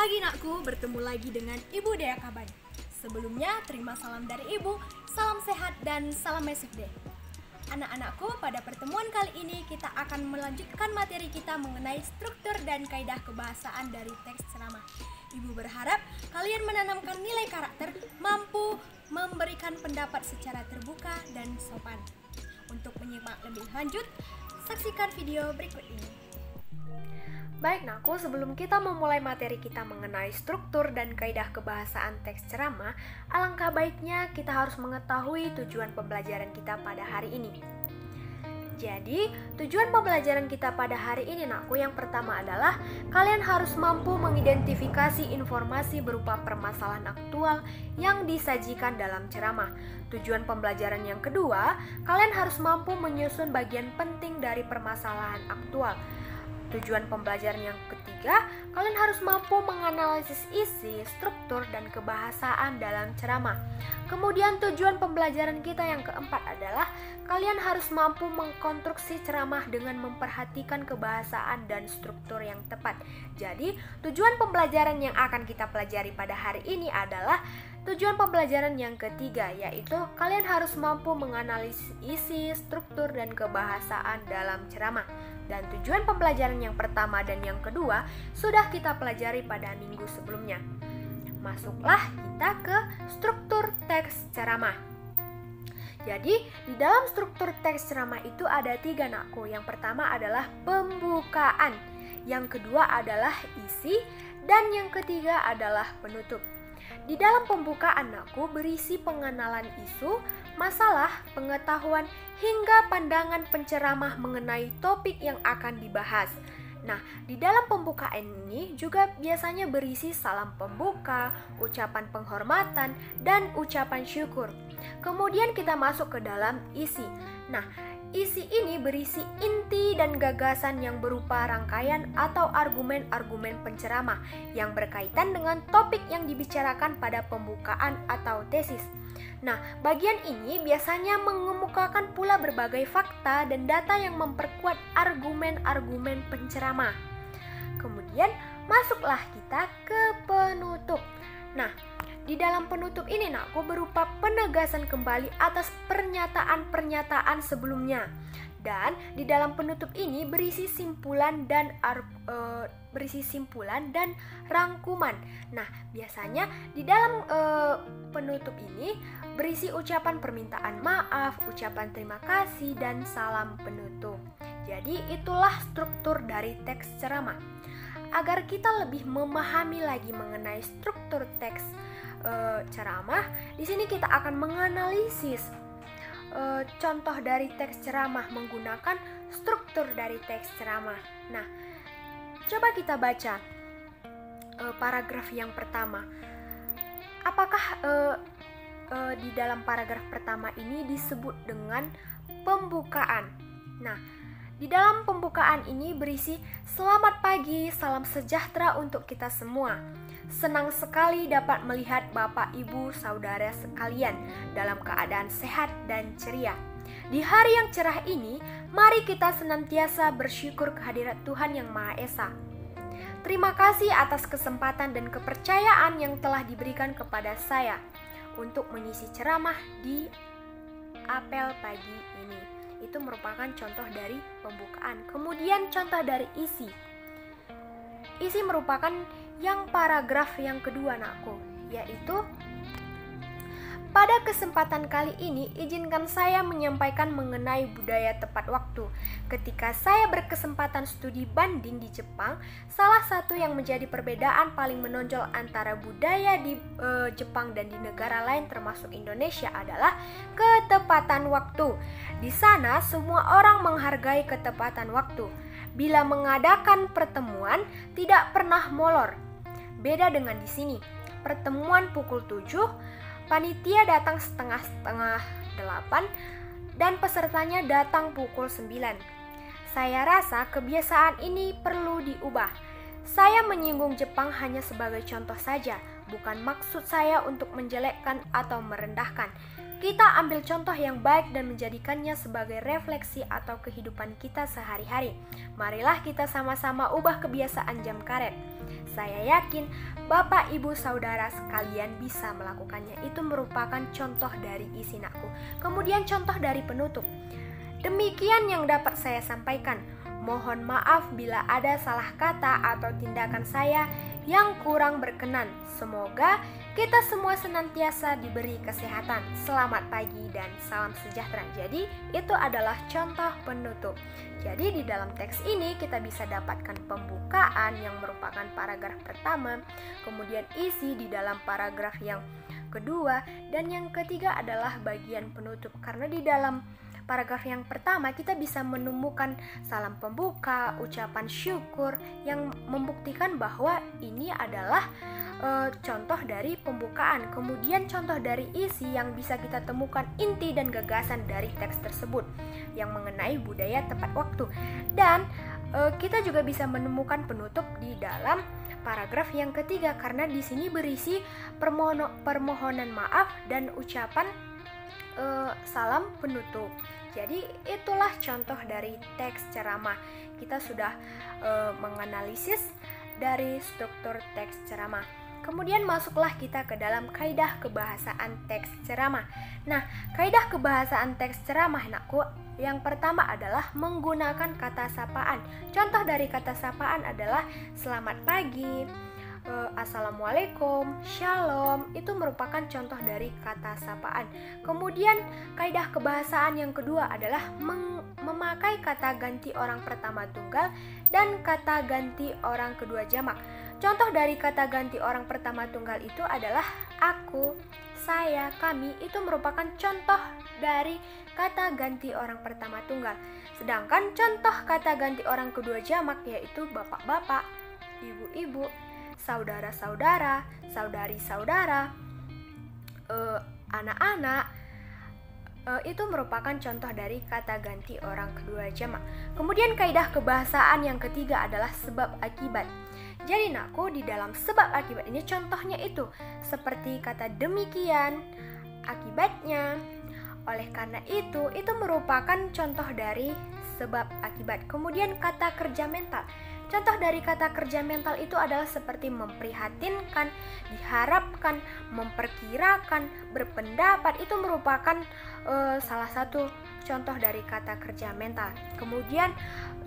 lagi nakku, bertemu lagi dengan Ibu Dea Kaban. Sebelumnya, terima salam dari Ibu, salam sehat dan salam mesif deh. Anak-anakku, pada pertemuan kali ini kita akan melanjutkan materi kita mengenai struktur dan kaidah kebahasaan dari teks ceramah. Ibu berharap kalian menanamkan nilai karakter, mampu memberikan pendapat secara terbuka dan sopan. Untuk menyimak lebih lanjut, saksikan video berikut ini. Baik nakku, sebelum kita memulai materi kita mengenai struktur dan kaidah kebahasaan teks ceramah, alangkah baiknya kita harus mengetahui tujuan pembelajaran kita pada hari ini. Jadi, tujuan pembelajaran kita pada hari ini nakku yang pertama adalah kalian harus mampu mengidentifikasi informasi berupa permasalahan aktual yang disajikan dalam ceramah. Tujuan pembelajaran yang kedua, kalian harus mampu menyusun bagian penting dari permasalahan aktual. Tujuan pembelajaran yang ketiga, kalian harus mampu menganalisis isi, struktur, dan kebahasaan dalam ceramah. Kemudian tujuan pembelajaran kita yang keempat adalah kalian harus mampu mengkonstruksi ceramah dengan memperhatikan kebahasaan dan struktur yang tepat. Jadi, tujuan pembelajaran yang akan kita pelajari pada hari ini adalah tujuan pembelajaran yang ketiga, yaitu kalian harus mampu menganalisis isi, struktur, dan kebahasaan dalam ceramah. Dan tujuan pembelajaran yang pertama dan yang kedua sudah kita pelajari pada minggu sebelumnya. Masuklah kita ke struktur teks ceramah. Jadi, di dalam struktur teks ceramah itu ada 3 nakku. Yang pertama adalah pembukaan, yang kedua adalah isi, dan yang ketiga adalah penutup. Di dalam pembukaan nakku berisi pengenalan isu, masalah, pengetahuan, hingga pandangan penceramah mengenai topik yang akan dibahas. Nah, di dalam pembukaan ini juga biasanya berisi salam pembuka, ucapan penghormatan, dan ucapan syukur. Kemudian kita masuk ke dalam isi. Nah, isi ini berisi inti dan gagasan yang berupa rangkaian atau argumen-argumen penceramah yang berkaitan dengan topik yang dibicarakan pada pembukaan atau tesis. Nah, bagian ini biasanya mengemukakan pula berbagai fakta dan data yang memperkuat argumen-argumen penceramah. Kemudian, masuklah kita ke penutup. Nah, di dalam penutup ini nakku berupa penegasan kembali atas pernyataan-pernyataan sebelumnya. Dan di dalam penutup ini berisi simpulan dan rangkuman. Nah, biasanya di dalam penutup ini berisi ucapan permintaan maaf, ucapan terima kasih, dan salam penutup. Jadi itulah struktur dari teks ceramah. Agar kita lebih memahami lagi mengenai struktur teks ceramah, di sini kita akan menganalisis contoh dari teks ceramah menggunakan struktur dari teks ceramah. Nah, coba kita baca paragraf yang pertama. Apakah di dalam paragraf pertama ini disebut dengan pembukaan? Nah, di dalam pembukaan ini berisi selamat pagi, salam sejahtera untuk kita semua. Senang sekali dapat melihat Bapak, Ibu, Saudara sekalian dalam keadaan sehat dan ceria. Di hari yang cerah ini, mari kita senantiasa bersyukur kehadirat Tuhan Yang Maha Esa. Terima kasih atas kesempatan dan kepercayaan yang telah diberikan kepada saya untuk mengisi ceramah di apel pagi ini. Itu merupakan contoh dari pembukaan. Kemudian contoh dari isi. Isi merupakan yang paragraf yang kedua nakku, yaitu pada kesempatan kali ini izinkan saya menyampaikan mengenai budaya tepat waktu. Ketika saya berkesempatan studi banding di Jepang, salah satu yang menjadi perbedaan paling menonjol antara budaya di Jepang dan di negara lain termasuk Indonesia adalah ketepatan waktu. Di sana semua orang menghargai ketepatan waktu. Bila mengadakan pertemuan tidak pernah molor. Beda dengan di sini. Pertemuan pukul 7, panitia datang setengah 8 dan pesertanya datang pukul 9. Saya rasa kebiasaan ini perlu diubah. Saya menyinggung Jepang hanya sebagai contoh saja, bukan maksud saya untuk menjelekkan atau merendahkan. kita ambil contoh yang baik dan menjadikannya sebagai refleksi atau kehidupan kita sehari-hari. Marilah kita sama-sama ubah kebiasaan jam karet. Saya yakin Bapak, Ibu, Saudara sekalian bisa melakukannya. Itu merupakan contoh dari isi nakku. Kemudian contoh dari penutup. Demikian yang dapat saya sampaikan. Mohon maaf bila ada salah kata atau tindakan saya yang kurang berkenan. Semoga kita semua senantiasa diberi kesehatan. Selamat pagi dan salam sejahtera. Jadi itu adalah contoh penutup. Jadi di dalam teks ini kita bisa dapatkan pembukaan yang merupakan paragraf pertama, kemudian isi di dalam paragraf yang kedua, dan yang ketiga adalah bagian penutup. Karena di dalam paragraf yang pertama kita bisa menemukan salam pembuka, ucapan syukur yang membuktikan bahwa ini adalah contoh dari pembukaan. Kemudian contoh dari isi yang bisa kita temukan inti dan gagasan dari teks tersebut yang mengenai budaya tepat waktu. Dan kita juga bisa menemukan penutup di dalam paragraf yang ketiga karena di sini berisi permohonan maaf dan ucapan salam penutup. Jadi itulah contoh dari teks ceramah. Kita sudah menganalisis dari struktur teks ceramah. Kemudian masuklah kita ke dalam kaidah kebahasaan teks ceramah. Nah, kaidah kebahasaan teks ceramah anakku, yang pertama adalah menggunakan kata sapaan. Contoh dari kata sapaan adalah selamat pagi, assalamualaikum, shalom. Itu merupakan contoh dari kata sapaan. Kemudian kaidah kebahasaan yang kedua adalah memakai kata ganti orang pertama tunggal dan kata ganti orang kedua jamak. Contoh dari kata ganti orang pertama tunggal itu adalah aku, saya, kami. Itu merupakan contoh dari kata ganti orang pertama tunggal. Sedangkan contoh kata ganti orang kedua jamak yaitu bapak-bapak, ibu-ibu, saudara-saudara, saudari-saudara, anak-anak. Itu merupakan contoh dari kata ganti orang kedua jamak. Kemudian kaidah kebahasaan yang ketiga adalah sebab akibat. Jadi nakku, di dalam sebab akibat ini contohnya itu seperti kata demikian, akibatnya. Oleh karena itu merupakan contoh dari sebab akibat. Kemudian kata kerja mental. Contoh dari kata kerja mental itu adalah seperti memprihatinkan, diharapkan, memperkirakan, berpendapat. Itu merupakan salah satu contoh dari kata kerja mental. Kemudian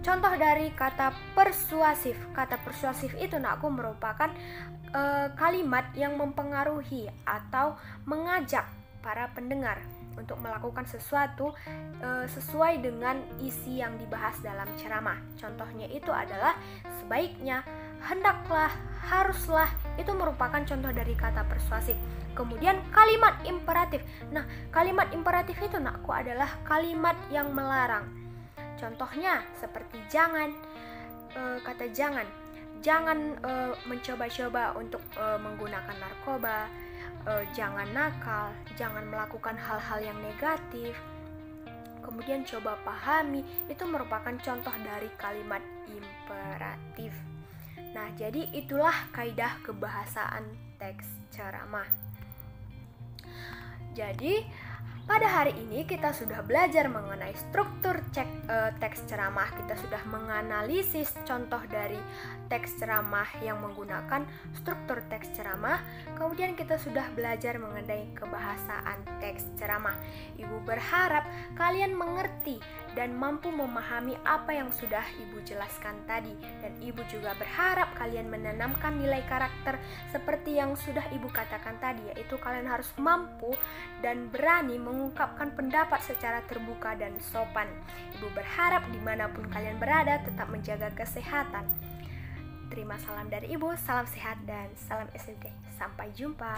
contoh dari kata persuasif. Kata persuasif itu nakku merupakan kalimat yang mempengaruhi atau mengajak para pendengar untuk melakukan sesuatu sesuai dengan isi yang dibahas dalam ceramah. Contohnya itu adalah sebaiknya, hendaklah, haruslah. Itu merupakan contoh dari kata persuasif. Kemudian kalimat imperatif. Nah, kalimat imperatif itu nakku adalah kalimat yang melarang. Contohnya seperti jangan, kata jangan. Jangan mencoba-coba untuk menggunakan narkoba. Jangan nakal, jangan melakukan hal-hal yang negatif. Kemudian coba pahami, itu merupakan contoh dari kalimat imperatif. Nah, jadi itulah kaidah kebahasaan teks ceramah. Jadi pada hari ini kita sudah belajar mengenai struktur teks ceramah. Kita sudah menganalisis contoh dari teks ceramah yang menggunakan struktur teks ceramah. Kemudian kita sudah belajar mengenai kebahasaan teks ceramah. Ibu berharap kalian mengerti dan mampu memahami apa yang sudah Ibu jelaskan tadi. Dan Ibu juga berharap kalian menanamkan nilai karakter seperti yang sudah Ibu katakan tadi, yaitu kalian harus mampu dan berani mengungkapkan pendapat secara terbuka dan sopan. Ibu berharap dimanapun kalian berada tetap menjaga kesehatan. Terima salam dari Ibu, salam sehat dan salam SLT. Sampai jumpa.